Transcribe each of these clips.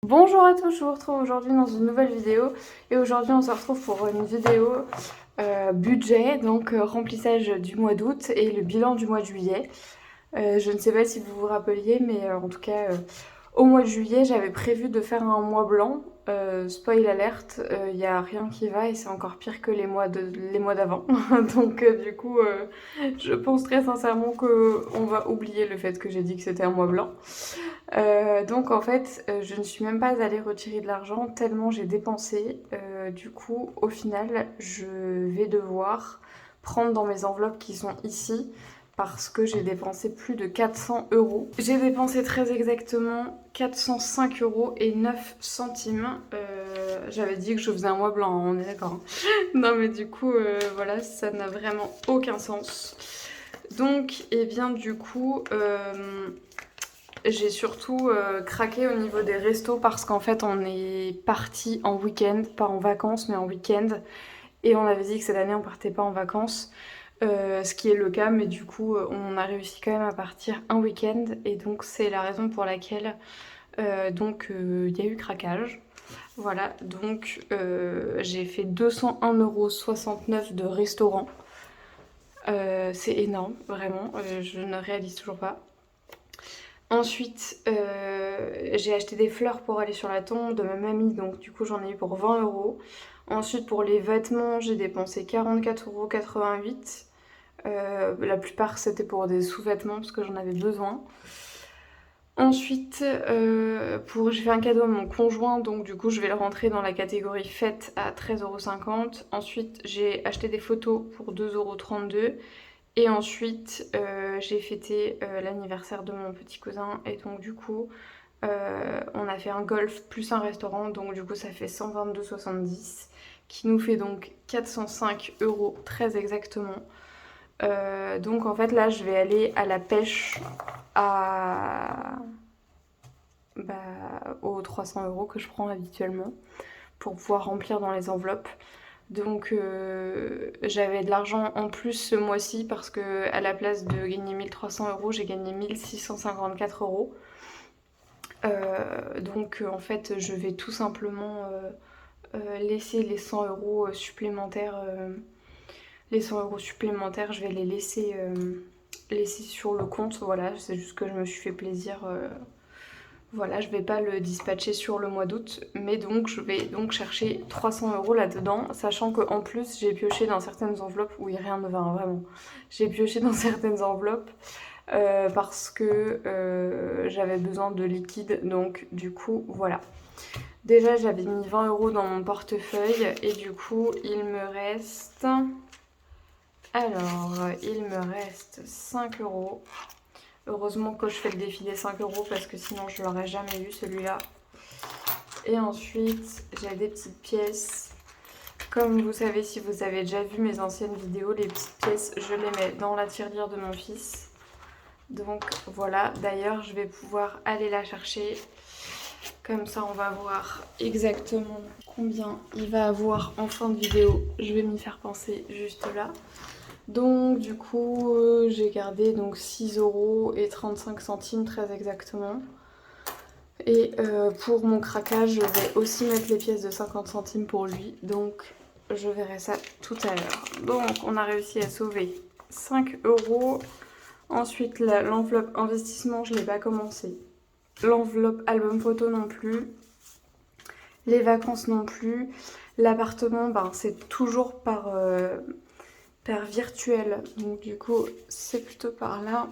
Bonjour à tous, je vous retrouve aujourd'hui dans une nouvelle vidéo et aujourd'hui on se retrouve pour une vidéo budget, donc remplissage du mois d'août et le bilan du mois de juillet. Je ne sais pas si vous vous rappeliez, mais en tout cas au mois de juillet j'avais prévu de faire un mois blanc. Spoil alerte, il n'y a rien qui va et c'est encore pire que les mois d'avant. Donc du coup je pense très sincèrement qu'on va oublier le fait que j'ai dit que c'était un mois blanc. Donc en fait, je ne suis même pas allée retirer de l'argent tellement j'ai dépensé. Du coup, au final, je vais devoir prendre dans mes enveloppes qui sont ici parce que j'ai dépensé plus de 400 euros. J'ai dépensé très exactement 405 euros et 9 centimes. J'avais dit que je faisais un mois blanc, hein, on est d'accord, hein. Non mais du coup, voilà, ça n'a vraiment aucun sens. Donc, et bien du coup, j'ai surtout craqué au niveau des restos parce qu'en fait on est parti en week-end, pas en vacances mais en week-end. Et on avait dit que cette année on partait pas en vacances, ce qui est le cas, mais du coup on a réussi quand même à partir un week-end. Et donc c'est la raison pour laquelle il y a eu craquage. Voilà, donc j'ai fait 201,69 € de restaurant. C'est énorme, vraiment, je ne réalise toujours pas. Ensuite, j'ai acheté des fleurs pour aller sur la tombe de ma mamie, donc du coup j'en ai eu pour 20 euros. Ensuite, pour les vêtements, j'ai dépensé 44,88 €. La plupart c'était pour des sous-vêtements parce que j'en avais besoin. Ensuite, j'ai fait un cadeau à mon conjoint, donc du coup je vais le rentrer dans la catégorie fête à 13,50 €. Ensuite, j'ai acheté des photos pour 2,32 €. Et ensuite, j'ai fêté l'anniversaire de mon petit cousin et donc du coup, on a fait un golf plus un restaurant, donc du coup ça fait 122,70 € qui nous fait donc 405 € très exactement. Donc en fait là je vais aller à la pêche à aux 300 € que je prends habituellement pour pouvoir remplir dans les enveloppes. Donc j'avais de l'argent en plus ce mois-ci parce que à la place de gagner 1300 €, j'ai gagné 1654 €. Donc en fait je vais tout simplement laisser les 100 € supplémentaires. Les 100 € supplémentaires, je vais les laisser sur le compte. Voilà, c'est juste que je me suis fait plaisir. Voilà, je vais pas le dispatcher sur le mois d'août, mais donc je vais donc chercher 300 € là-dedans, sachant qu'en plus j'ai pioché dans certaines enveloppes, oui rien ne va, hein, vraiment. J'ai pioché dans certaines enveloppes parce que j'avais besoin de liquide, donc du coup voilà. Déjà j'avais mis 20 € dans mon portefeuille et du coup il me reste... Alors, il me reste 5 €. Heureusement que je fais le défi des 5 € parce que sinon je l'aurais jamais eu celui-là. Et ensuite, j'ai des petites pièces. Comme vous savez, si vous avez déjà vu mes anciennes vidéos, les petites pièces, je les mets dans la tirelire de mon fils. Donc voilà, d'ailleurs, je vais pouvoir aller la chercher. Comme ça, on va voir exactement combien il va avoir en fin de vidéo. Je vais m'y faire penser juste là. Donc du coup, j'ai gardé donc 6,35 € très exactement. Et pour mon craquage, je vais aussi mettre les pièces de 50 centimes pour lui. Donc je verrai ça tout à l'heure. Donc on a réussi à sauver 5 €. Ensuite l'enveloppe investissement, je ne l'ai pas commencé. L'enveloppe album photo non plus. Les vacances non plus. L'appartement, c'est toujours par virtuel. Donc du coup, c'est plutôt par là.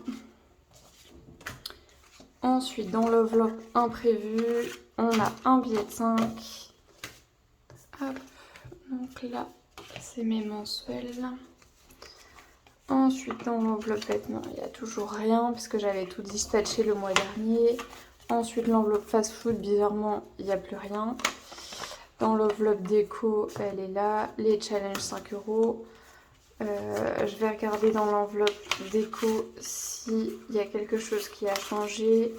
Ensuite, dans l'enveloppe imprévu, on a un billet de 5. Hop, donc là, c'est mes mensuels. Ensuite, dans l'enveloppe vêtements, il n'y a toujours rien puisque j'avais tout dispatché le mois dernier. Ensuite, l'enveloppe fast-food, bizarrement, il n'y a plus rien. Dans l'enveloppe déco, elle est là. Les challenges 5 €. Je vais regarder dans l'enveloppe déco s'il y a quelque chose qui a changé.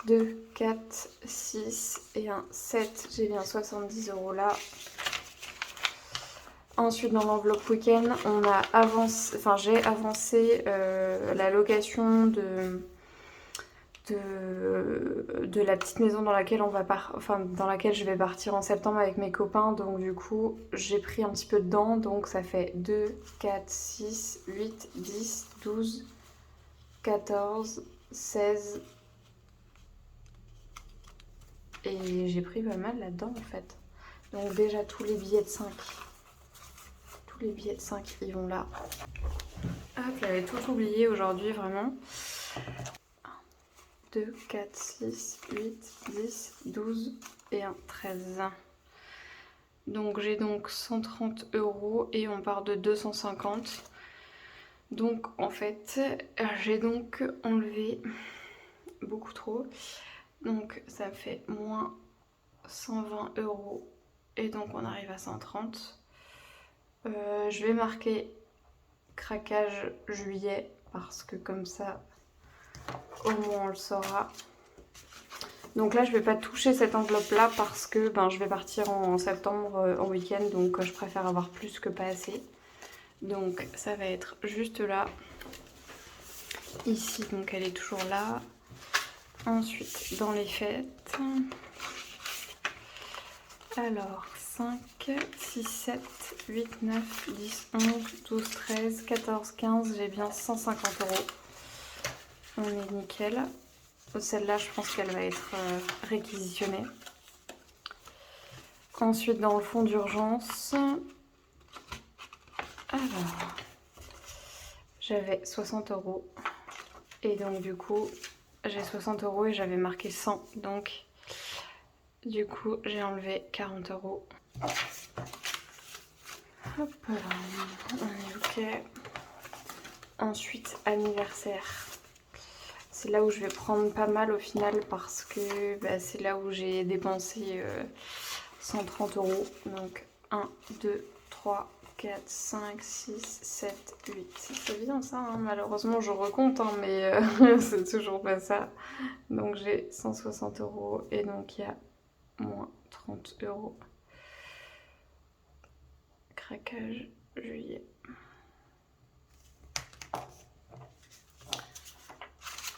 2, 4, 6 et un 7. J'ai bien 70 € là. Ensuite, dans l'enveloppe week-end, j'ai avancé la location de la petite maison dans laquelle dans laquelle je vais partir en septembre avec mes copains. Donc du coup, j'ai pris un petit peu dedans. Donc ça fait 2, 4, 6, 8, 10, 12, 14, 16. Et j'ai pris pas mal là-dedans en fait. Donc déjà tous les billets de 5. Tous les billets de 5, ils vont là. Hop, j'avais tout oublié aujourd'hui vraiment. 2, 4, 6, 8, 10, 12 et 1, 13. Donc j'ai donc 130 € et on part de 250. Donc en fait, j'ai donc enlevé beaucoup trop. Donc ça fait moins 120 € et donc on arrive à 130. Je vais marquer craquage juillet parce que comme ça, au moins on le saura. Donc là, je vais pas toucher cette enveloppe-là parce que je vais partir en septembre en week-end, donc je préfère avoir plus que pas assez. Donc ça va être juste là. Ici, donc elle est toujours là. Ensuite, dans les fêtes. Alors, 5, 6, 7, 8, 9, 10, 11, 12, 13, 14, 15. J'ai bien 150 €. On est nickel. Celle-là, je pense qu'elle va être réquisitionnée. Ensuite, dans le fonds d'urgence, alors, j'avais 60 €. Et donc, du coup, j'ai 60 € et j'avais marqué 100. Donc, du coup, j'ai enlevé 40 €. Hop là, on est ok. Ensuite, anniversaire. C'est là où je vais prendre pas mal au final parce que c'est là où j'ai dépensé 130 €. Donc 1, 2, 3, 4, 5, 6, 7, 8. C'est bien ça, hein. Malheureusement je recompte, hein, mais c'est toujours pas ça. Donc j'ai 160 € et donc il y a moins 30 €. Craquage juillet.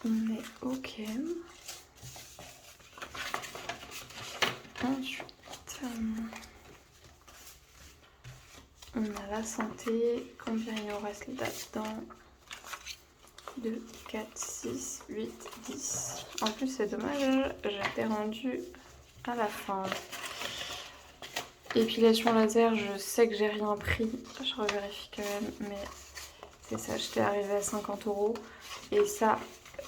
On est ok. Ensuite, on a la santé. Combien il nous reste là-dedans? 2, 4, 6, 8, 10. En plus, c'est dommage, j'étais rendue à la fin. Épilation laser, je sais que j'ai rien pris. Je revérifie quand même, mais c'est ça, j'étais arrivée à 50 €. Et ça,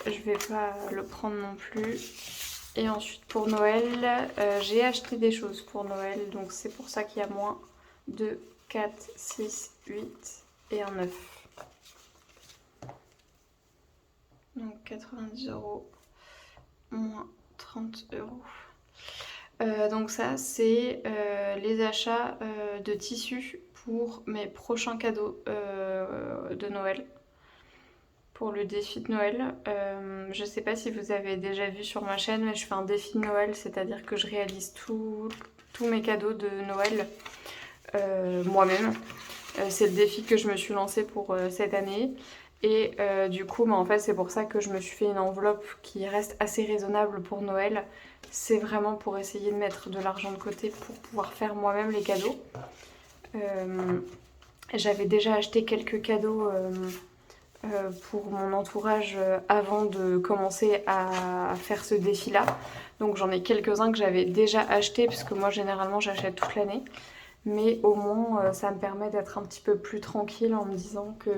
je vais pas le prendre non plus. Et ensuite pour Noël, j'ai acheté des choses pour Noël, donc c'est pour ça qu'il y a moins 2, 4, 6, 8 et un 9. Donc 90 €, moins 30 €. Donc ça, c'est les achats de tissus pour mes prochains cadeaux de Noël. Pour le défi de Noël. Je sais pas si vous avez déjà vu sur ma chaîne, mais je fais un défi de Noël, c'est-à-dire que je réalise tous mes cadeaux de Noël moi-même. C'est le défi que je me suis lancé pour cette année. Et du coup, en fait, c'est pour ça que je me suis fait une enveloppe qui reste assez raisonnable pour Noël. C'est vraiment pour essayer de mettre de l'argent de côté pour pouvoir faire moi-même les cadeaux. J'avais déjà acheté quelques cadeaux pour mon entourage avant de commencer à faire ce défi-là. Donc j'en ai quelques-uns que j'avais déjà achetés, puisque moi généralement j'achète toute l'année. Mais au moins ça me permet d'être un petit peu plus tranquille en me disant que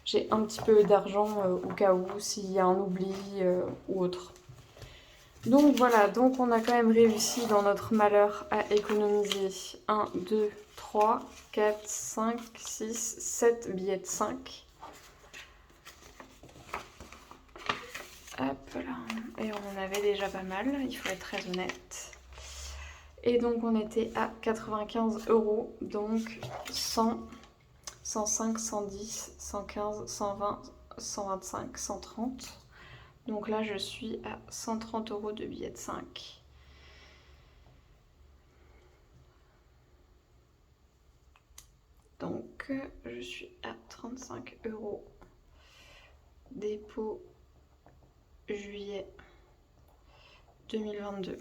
j'ai un petit peu d'argent au cas où, s'il y a un oubli ou autre. Donc voilà, donc on a quand même réussi dans notre malheur à économiser 1, 2, 3, 4, 5, 6, 7 billets de 5. Hop là, et on en avait déjà pas mal, il faut être très honnête. Et donc on était à 95 €, donc 100, 105, 110, 115, 120, 125, 130. Donc là je suis à 130 € de billets de 5. Donc je suis à 35 €. Dépôt juillet 2022.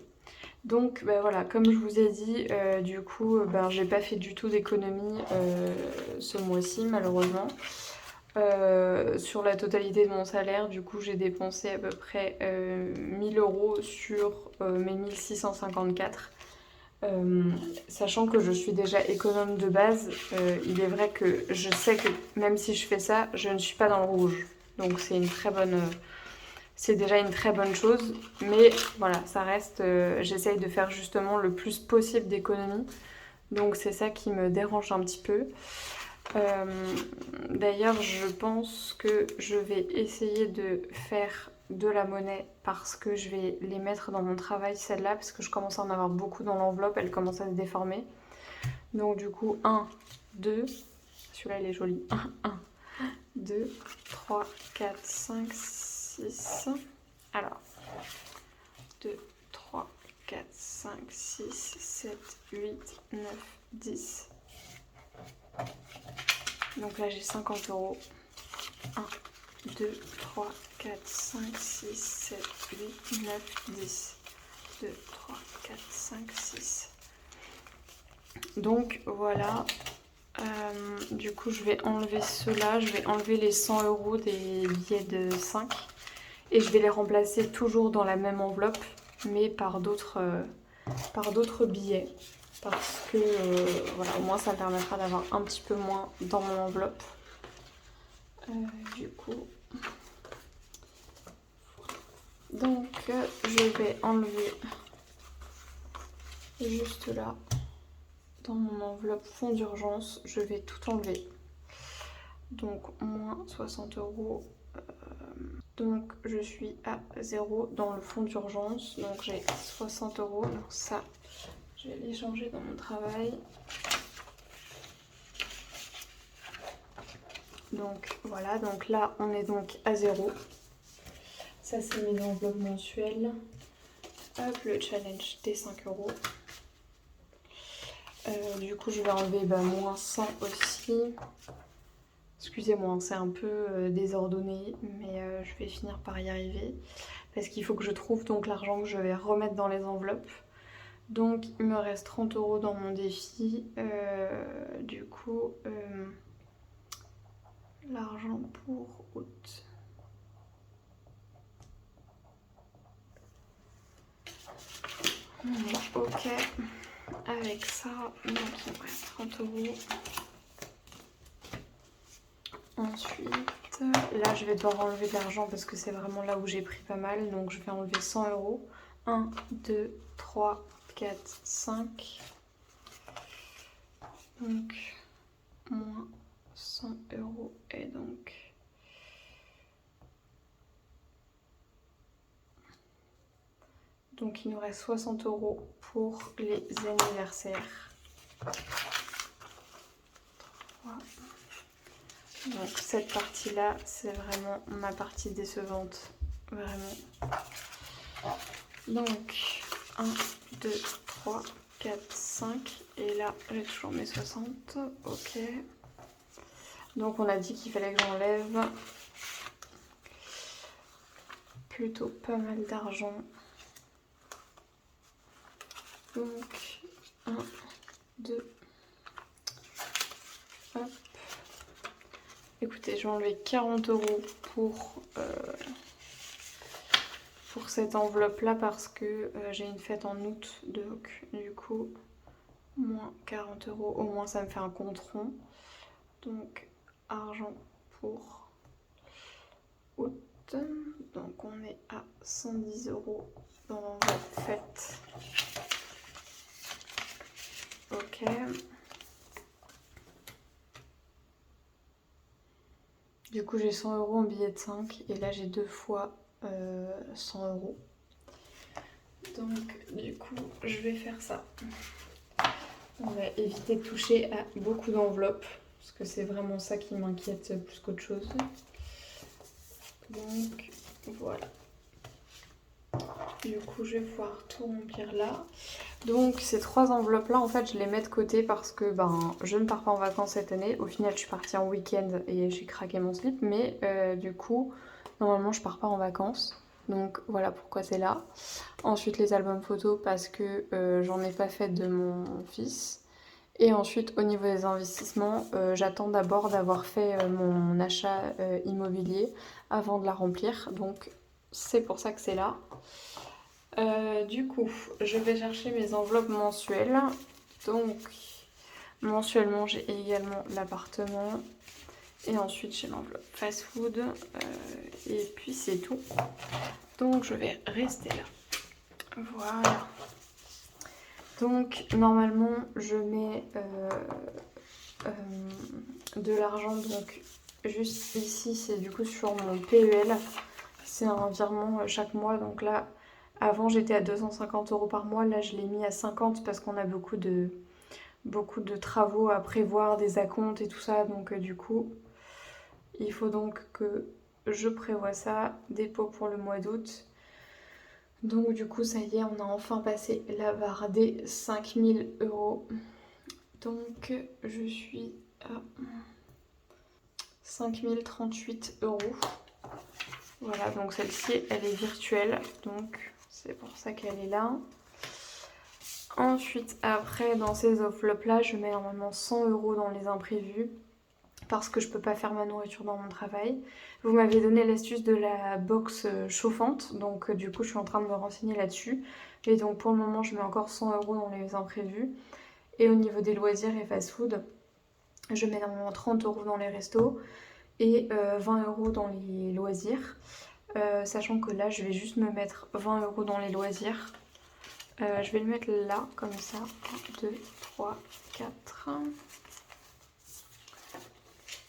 Donc bah voilà, comme je vous ai dit, du coup, j'ai pas fait du tout d'économie ce mois-ci malheureusement. Sur la totalité de mon salaire, du coup j'ai dépensé à peu près 1000 € sur mes 1654. Sachant que je suis déjà économe de base, il est vrai que je sais que même si je fais ça, je ne suis pas dans le rouge. Donc c'est une très bonne... c'est déjà une très bonne chose, mais voilà, ça reste... j'essaye de faire justement le plus possible d'économies. Donc c'est ça qui me dérange un petit peu. D'ailleurs, je pense que je vais essayer de faire de la monnaie parce que je vais les mettre dans mon travail, celle-là, parce que je commence à en avoir beaucoup dans l'enveloppe, elle commence à se déformer. Donc du coup, 1, 2, celui-là il est joli, 1, 2, 3, 4, 5, 6, alors, 2, 3, 4, 5, 6, 7, 8, 9, 10. Donc là j'ai 50 €. 1, 2, 3, 4, 5, 6, 7, 8, 9, 10. 2, 3, 4, 5, 6. Donc voilà. Du coup je vais enlever ceux-là. Je vais enlever les 100 € des billets de 5. Et je vais les remplacer toujours dans la même enveloppe, mais par d'autres billets. Parce que voilà, au moins ça me permettra d'avoir un petit peu moins dans mon enveloppe. Du coup, donc je vais enlever juste là dans mon enveloppe fonds d'urgence, je vais tout enlever. Donc moins 60 €. Donc je suis à 0 dans le fonds d'urgence, donc j'ai 60 €. Donc ça, je vais les changer dans mon travail. Donc voilà, donc là on est donc à 0. Ça c'est mes enveloppes mensuelles. Hop, le challenge des 5 €. Du coup je vais enlever moins 100 aussi. Excusez-moi, c'est un peu désordonné, mais je vais finir par y arriver. Parce qu'il faut que je trouve donc l'argent que je vais remettre dans les enveloppes. Donc il me reste 30 € dans mon défi. Du coup, l'argent pour août. On est ok avec ça. Donc il me reste 30 €. Ensuite, là je vais devoir enlever de l'argent parce que c'est vraiment là où j'ai pris pas mal. Donc je vais enlever 100 €. 1, 2, 3, 4, 5. Donc moins 100 € et donc il nous reste 60 € pour les anniversaires. Voilà. Donc cette partie-là, c'est vraiment ma partie décevante. Vraiment. Donc 1, 2, 3, 4, 5. Et là, j'ai toujours mes 60. Ok. Donc on a dit qu'il fallait que j'enlève plutôt pas mal d'argent. Donc 1, 2. Hop. Écoutez, je vais enlever 40 € pour cette enveloppe là parce que j'ai une fête en août, donc du coup moins 40 €, au moins ça me fait un compte rond. Donc argent pour août, donc on est à 110 € dans l'enveloppe fête. Ok. Du coup j'ai 100 € en billet de 5 et là j'ai 2 fois 100 €. Donc du coup je vais faire ça. On va éviter de toucher à beaucoup d'enveloppes parce que c'est vraiment ça qui m'inquiète plus qu'autre chose. Donc voilà. Du coup je vais pouvoir tout remplir là. Donc ces 3 enveloppes là en fait je les mets de côté parce que je ne pars pas en vacances cette année. Au final je suis partie en week-end et j'ai craqué mon slip, mais du coup normalement je pars pas en vacances. Donc voilà pourquoi c'est là. Ensuite les albums photos parce que j'en ai pas fait de mon fils. Et ensuite au niveau des investissements, j'attends d'abord d'avoir fait mon achat immobilier avant de la remplir. Donc c'est pour ça que c'est là. Du coup, je vais chercher mes enveloppes mensuelles. Donc mensuellement j'ai également l'appartement. Et ensuite j'ai l'enveloppe fast food. Et puis c'est tout. Donc je vais rester là. Voilà. Donc normalement je mets de l'argent donc juste ici, c'est du coup sur mon PEL. C'est un virement chaque mois. Donc là, avant j'étais à 250 € par mois. Là je l'ai mis à 50 parce qu'on a beaucoup de travaux à prévoir, des acomptes et tout ça. Donc du coup, il faut donc que je prévoie ça. Dépôt pour le mois d'août. Donc du coup ça y est, on a enfin passé la barre des 5000 €. Donc je suis à 5038 €. Voilà, donc celle-ci elle est virtuelle, donc c'est pour ça qu'elle est là. Ensuite après dans ces enveloppes là je mets normalement 100 € dans les imprévus parce que je peux pas faire ma nourriture dans mon travail. Vous m'avez donné l'astuce de la box chauffante, donc du coup je suis en train de me renseigner là-dessus. Et donc pour le moment je mets encore 100 € dans les imprévus. Et au niveau des loisirs et fast-food, je mets normalement 30 € dans les restos et 20 € dans les loisirs. Sachant que là je vais juste me mettre 20 € dans les loisirs. Je vais le mettre là comme ça. 1, 2, 3, 4...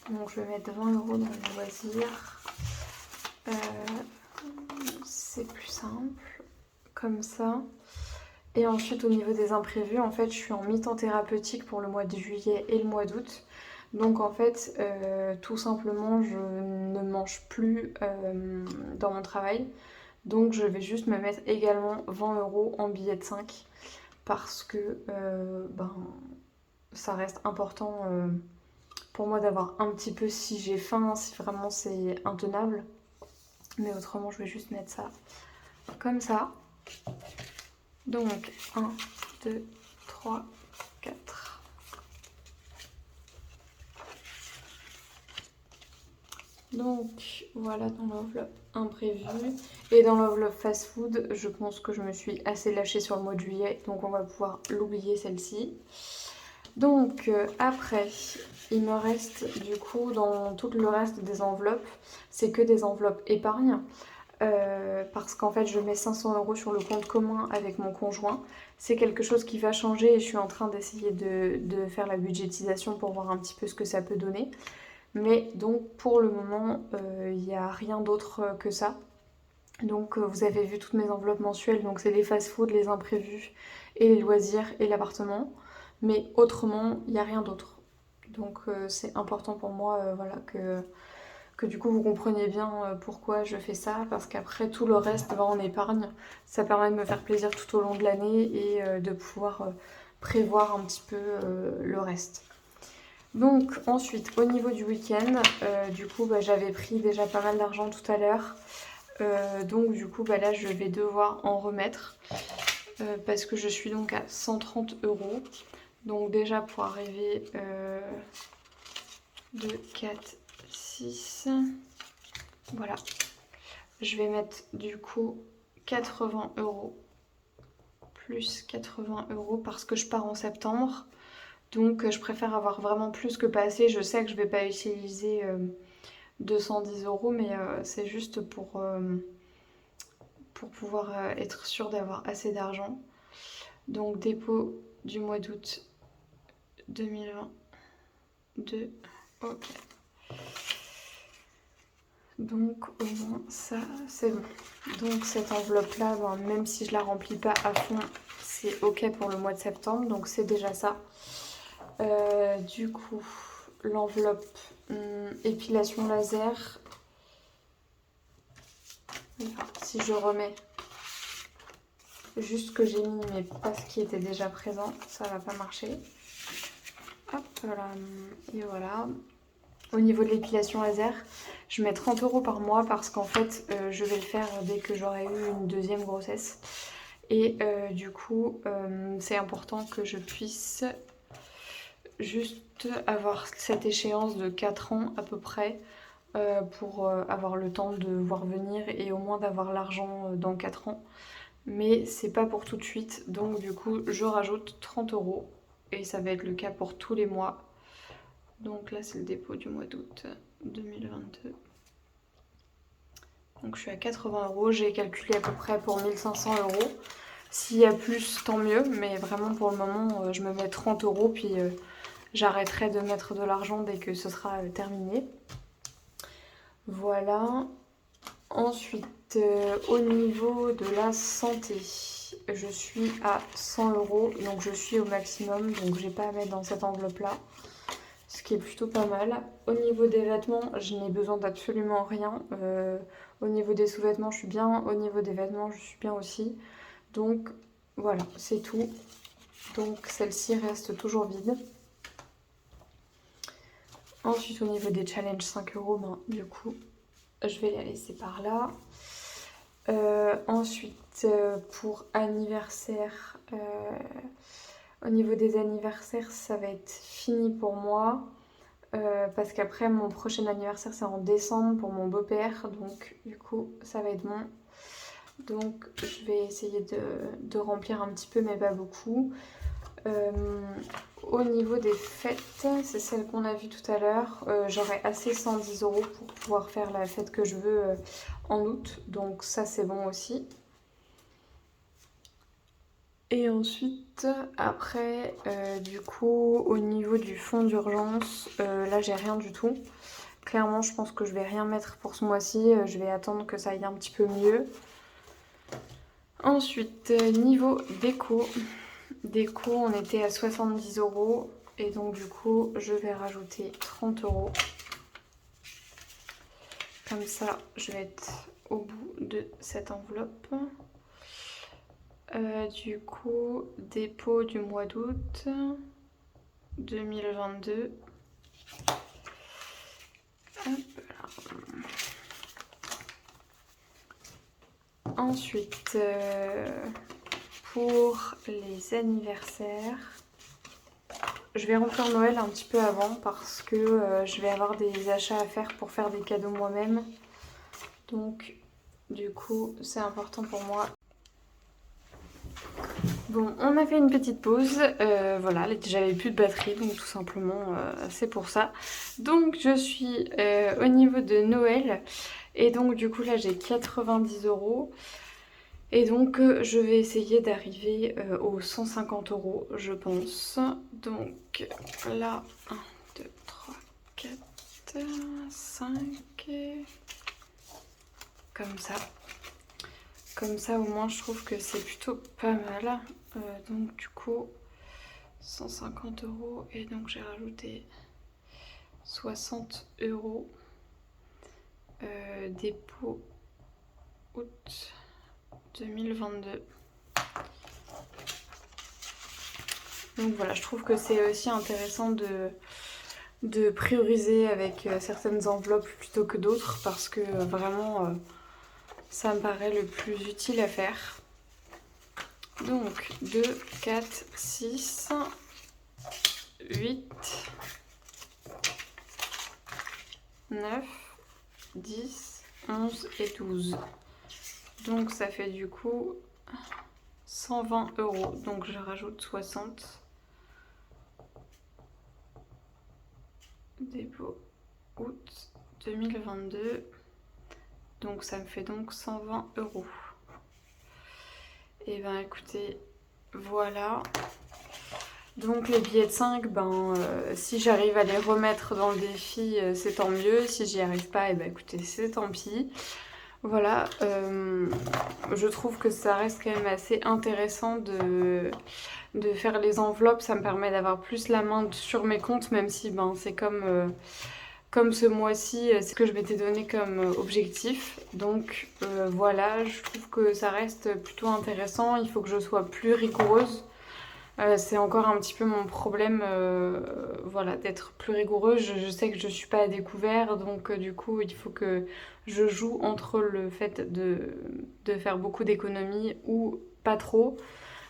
Donc je vais mettre 20 € dans les loisirs. C'est plus simple. Comme ça. Et ensuite au niveau des imprévus, en fait je suis en mi-temps thérapeutique pour le mois de juillet et le mois d'août. Donc en fait tout simplement je ne mange plus dans mon travail. Donc je vais juste me mettre également 20 € en billet de 5. Parce que ça reste important pour moi d'avoir un petit peu si j'ai faim, si vraiment c'est intenable. Mais autrement, je vais juste mettre ça comme ça. Donc, 1, 2, 3, 4. Donc, voilà dans l'enveloppe imprévue. Et dans l'enveloppe fast-food, je pense que je me suis assez lâchée sur le mois de juillet. Donc, on va pouvoir l'oublier celle-ci. Donc, après, il me reste du coup dans tout le reste des enveloppes, c'est que des enveloppes épargne. Parce qu'en fait je mets 500 € sur le compte commun avec mon conjoint. C'est quelque chose qui va changer et je suis en train d'essayer de faire la budgétisation pour voir un petit peu ce que ça peut donner. Mais donc pour le moment il n'y a rien d'autre que ça. Donc vous avez vu toutes mes enveloppes mensuelles, donc c'est les fast-food, les imprévus et les loisirs et l'appartement. Mais autrement il n'y a rien d'autre. Donc c'est important pour moi voilà, que du coup vous compreniez bien pourquoi je fais ça, parce qu'après tout le reste va en épargne. Ça permet de me faire plaisir tout au long de l'année et de pouvoir prévoir un petit peu le reste. Donc ensuite au niveau du week-end, du coup j'avais pris déjà pas mal d'argent tout à l'heure. Donc du coup là je vais devoir en remettre parce que je suis donc à 130 €. Donc déjà pour arriver 2, 4, 6, voilà. Je vais mettre du coup 80 € plus 80 € parce que je pars en septembre. Donc je préfère avoir vraiment plus que pas assez. Je sais que je vais pas utiliser 210 € mais c'est juste pour pouvoir être sûre d'avoir assez d'argent. Donc dépôt du mois d'août 2022. Ok. Donc au moins ça c'est bon. Donc cette enveloppe là, même si je la remplis pas à fond, c'est ok pour le mois de septembre, donc c'est déjà ça. Du coup l'enveloppe épilation laser, si je remets juste ce que j'ai mis mais pas ce qui était déjà présent, ça va pas marcher. Hop là, et voilà. Au niveau de l'épilation laser, je mets 30 € par mois parce qu'en fait, je vais le faire dès que j'aurai eu une deuxième grossesse. Et du coup, c'est important que je puisse juste avoir cette échéance de 4 ans à peu près pour avoir le temps de voir venir et au moins d'avoir l'argent dans 4 ans. Mais c'est pas pour tout de suite, donc du coup, je rajoute 30 € et ça va être le cas pour tous les mois. Donc là, c'est le dépôt du mois d'août 2022. Donc je suis à 80 €, j'ai calculé à peu près pour 1500 €. S'il y a plus, tant mieux, mais vraiment pour le moment, je me mets 30 € puis j'arrêterai de mettre de l'argent dès que ce sera terminé. Voilà. Ensuite, au niveau de la santé, je suis à 100 €, donc je suis au maximum, donc j'ai pas à mettre dans cette enveloppe-là, ce qui est plutôt pas mal. Au niveau des vêtements, je n'ai besoin d'absolument rien. Au niveau des sous-vêtements, je suis bien. Au niveau des vêtements, je suis bien aussi. Donc voilà, c'est tout. Donc celle-ci reste toujours vide. Ensuite, au niveau des challenges 5 €, ben, du coup, je vais la laisser par là. Ensuite, pour anniversaire, au niveau des anniversaires, ça va être fini pour moi. Parce qu'après, mon prochain anniversaire, c'est en décembre pour mon beau-père. Donc, du coup, ça va être bon. Donc, je vais essayer de remplir un petit peu, mais pas beaucoup. Au niveau des fêtes, c'est celle qu'on a vue tout à l'heure. J'aurai assez 110 € pour pouvoir faire la fête que je veux en août. Donc ça, c'est bon aussi. Et ensuite, après, du coup, au niveau du fonds d'urgence, là, j'ai rien du tout. Clairement, je pense que je vais rien mettre pour ce mois-ci. Je vais attendre que ça aille un petit peu mieux. Ensuite, niveau déco. Déco, on était à 70 € et donc du coup je vais rajouter 30 €. Comme ça, je vais être au bout de cette enveloppe. Du coup, dépôt du mois d'août 2022. Hop là. Ensuite, pour les anniversaires, je vais remplir Noël un petit peu avant parce que je vais avoir des achats à faire pour faire des cadeaux moi-même. Donc du coup c'est important pour moi. Bon, on a fait une petite pause, voilà, j'avais plus de batterie donc tout simplement c'est pour ça. Donc je suis au niveau de Noël et donc du coup là j'ai 90 €. Et donc je vais essayer d'arriver aux 150 € je pense. Donc là, 1, 2, 3, 4, 5, comme ça. Comme ça au moins je trouve que c'est plutôt pas mal. Donc du coup 150 € et donc j'ai rajouté 60 €. Dépôt août 2022. Donc voilà, je trouve que c'est aussi intéressant de prioriser avec certaines enveloppes plutôt que d'autres parce que vraiment ça me paraît le plus utile à faire. Donc 2, 4, 6, 8, 9, 10, 11 et 12. Donc ça fait du coup 120 €. Donc je rajoute 60. Dépôt août 2022. Donc ça me fait donc 120 €. Et ben écoutez, voilà. Donc les billets de 5, si j'arrive à les remettre dans le défi, c'est tant mieux. Si j'y arrive pas, et ben écoutez, c'est tant pis. Voilà, je trouve que ça reste quand même assez intéressant de faire les enveloppes. Ça me permet d'avoir plus la main sur mes comptes, même si c'est comme ce mois-ci, c'est ce que je m'étais donné comme objectif. Donc voilà, je trouve que ça reste plutôt intéressant. Il faut que je sois plus rigoureuse. C'est encore un petit peu mon problème, voilà, d'être plus rigoureux. Je sais que je suis pas à découvert, donc du coup, il faut que je joue entre le fait de faire beaucoup d'économies ou pas trop.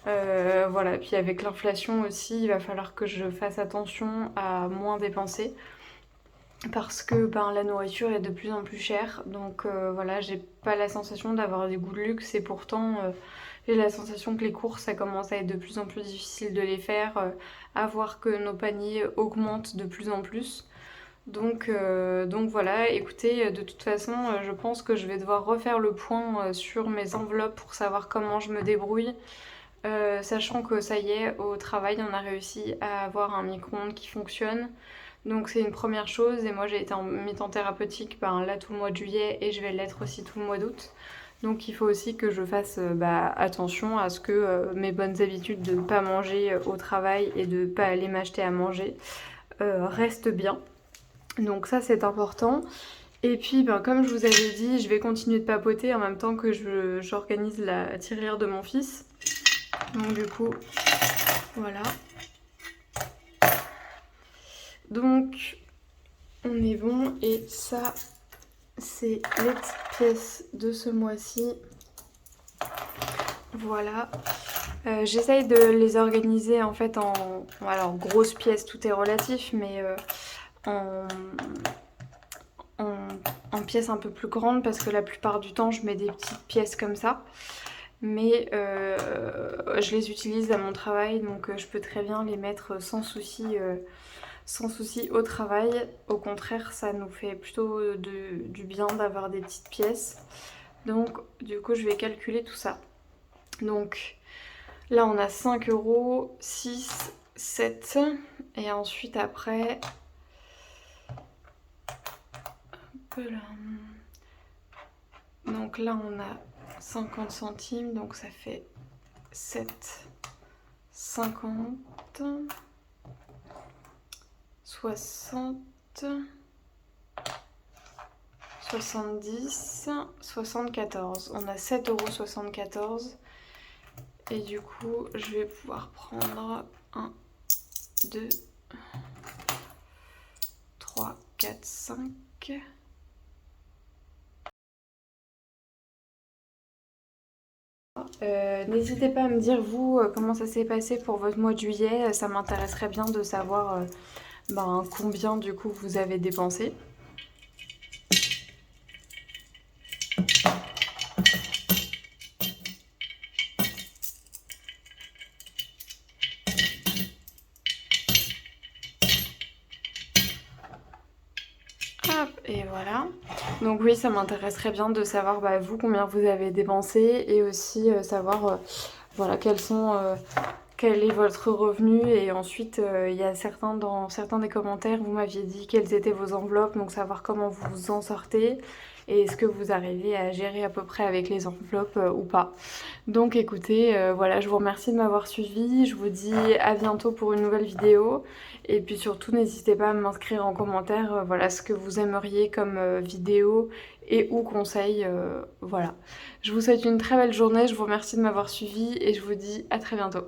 Voilà, puis avec l'inflation aussi, il va falloir que je fasse attention à moins dépenser parce que ben, la nourriture est de plus en plus chère. Donc voilà, j'ai pas la sensation d'avoir des goûts de luxe et pourtant j'ai la sensation que les courses, ça commence à être de plus en plus difficile de les faire, à voir que nos paniers augmentent de plus en plus. Donc voilà, écoutez, de toute façon, je pense que je vais devoir refaire le point sur mes enveloppes pour savoir comment je me débrouille. Sachant que ça y est, au travail, on a réussi à avoir un micro-ondes qui fonctionne. Donc c'est une première chose. Et moi, j'ai été en mi-temps thérapeutique ben, là tout le mois de juillet et je vais l'être aussi tout le mois d'août. Donc il faut aussi que je fasse attention à ce que mes bonnes habitudes de ne pas manger au travail et de ne pas aller m'acheter à manger restent bien. Donc ça c'est important. Et puis ben, comme je vous avais dit, je vais continuer de papoter en même temps que j'organise la tirelire de mon fils. Donc du coup, voilà. Donc on est bon et ça c'est les petites pièces de ce mois-ci. Voilà. J'essaye de les organiser en fait en... Alors grosses pièces, tout est relatif, mais en... en pièces un peu plus grandes parce que la plupart du temps je mets des petites pièces comme ça. Mais je les utilise à mon travail, donc je peux très bien les mettre sans souci au travail. Au contraire, ça nous fait plutôt du bien d'avoir des petites pièces. Donc du coup, je vais calculer tout ça. Donc là, on a 5 euros, 6, 7. Et ensuite, après... Donc là, on a 50 centimes, donc ça fait 7, 50, 60, 70, 74. On a 7,74 €. Et du coup, je vais pouvoir prendre 1, 2, 3, 4, 5... N'hésitez pas à me dire vous comment ça s'est passé pour votre mois de juillet, ça m'intéresserait bien de savoir combien du coup vous avez dépensé. Hop, et voilà. Donc oui, ça m'intéresserait bien de savoir vous combien vous avez dépensé et aussi savoir voilà quel est votre revenu. Et ensuite il y a dans certains des commentaires vous m'aviez dit quelles étaient vos enveloppes, donc savoir comment vous vous en sortez et est-ce que vous arrivez à gérer à peu près avec les enveloppes ou pas. Donc écoutez, voilà, je vous remercie de m'avoir suivi, je vous dis à bientôt pour une nouvelle vidéo et puis surtout n'hésitez pas à m'inscrire en commentaire voilà ce que vous aimeriez comme vidéo et ou conseils, voilà. Je vous souhaite une très belle journée, je vous remercie de m'avoir suivi et je vous dis à très bientôt.